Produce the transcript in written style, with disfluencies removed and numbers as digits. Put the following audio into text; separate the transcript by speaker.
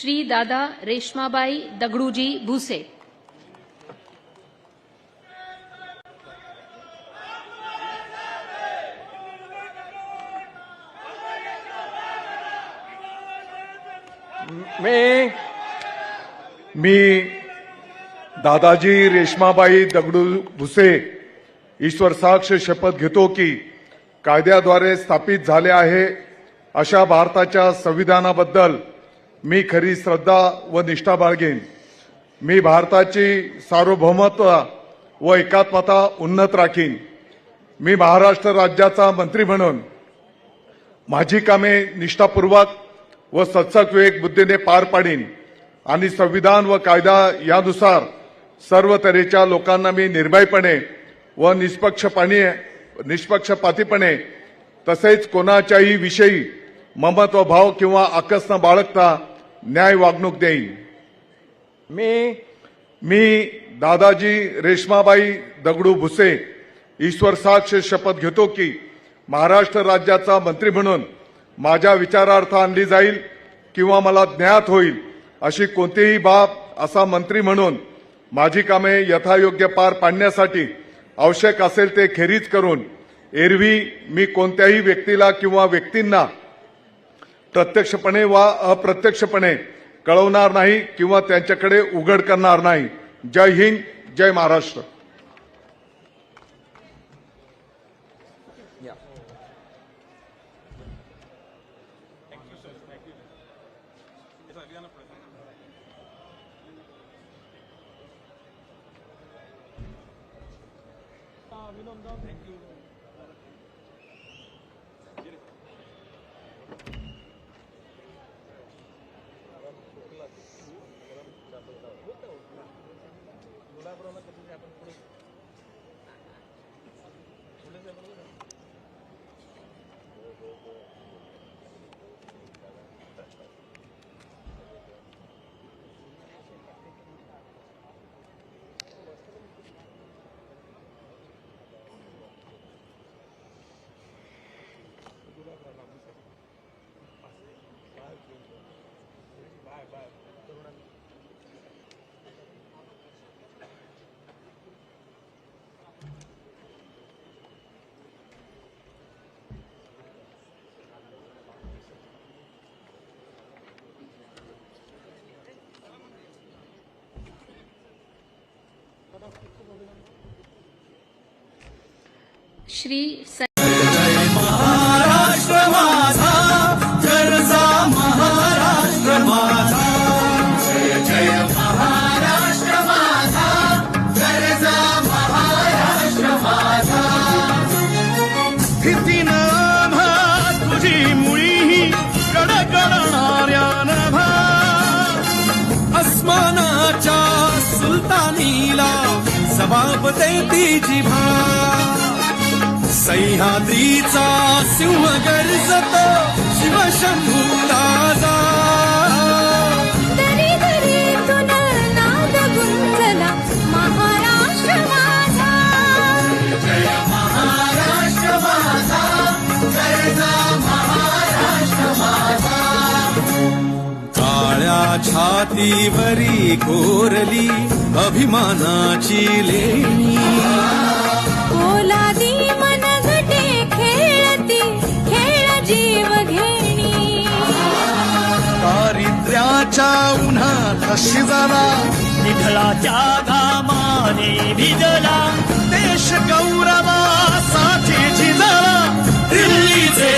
Speaker 1: श्री दादा रेश्माबाई दगडूजी भुसे।
Speaker 2: मी दादाजी रेश्माबाई दगडू भुसे ईश्वर साक्ष शपथ घेतो की कायद्याद्वारे स्थापित झाले आहे अशा भारताच्या संविधानाबद्दल मी खरी श्रद्धा व निष्ठा बाळगेन। मी भारताची सार्वभौमत्व व एकात्मता उन्नत राखीन। मी महाराष्ट्र राज्याचा मंत्री म्हणून माझी कामे निष्ठापूर्वक व सत्सक विवेक बुद्धीने पार पाडीन आणि संविधान व कायदा यानुसार सर्व तऱ्हेच्या लोकांना मी निर्भयपणे व निष्पक्षपातीपणे तसेच कोणाच्याही विषयी ममत्व भाव किंवा आकस न बाळगता न्याय वागणूक देईन। मी दादाजी रेश्माबाई दगडू भुसे ईश्वर साक्ष शपथ घेतो की महाराष्ट्र राज्याचा मंत्री म्हणून माझ्या विचारार्थ आणली जाईल किंवा मला ज्ञात होईल अशी कोणतीही बाब असा मंत्री म्हणून माझी कामे यथायोग्य पार पाडण्यासाठी आवश्यक असेल ते खेरीज करून एरवी मी कोणत्याही व्यक्तीला किंवा व्यक्तींना प्रत्यक्षपणे वा अप्रत्यक्षपणे कळवणार नाही किंवा त्यांच्याकडे उघड करणार नाही। जय हिंद, जय महाराष्ट्र।
Speaker 1: श्री
Speaker 3: महाराष्ट्र माझा गरजा महाराष्ट्र माझा जय जय महाराष्ट्र माझा गरजा महाराष्ट्र माझा स्थितीन तुझी मुळी कडकडणाऱ्या नभा अस्मानाच्या सुलतानीला जबाब देती जिभा सह्याद्रीचा सिंह गर्जतो शिवशंभू राजा
Speaker 4: दरी दरीतून नाद गुंजला महाराष्ट्र माझा
Speaker 3: जय महाराष्ट्र माझा गरजा महाराष्ट्र माझा काळ्या छातीवरी कोरली अभिमानाची लेणी
Speaker 4: ओलादी मनगटे खेळती खेळ जीव घेणी
Speaker 3: दारिद्र्याच्या उन्हात शिजला निधळाच्या घामाने भिजला देश गौरवासाठी झिजला दिल्लीचे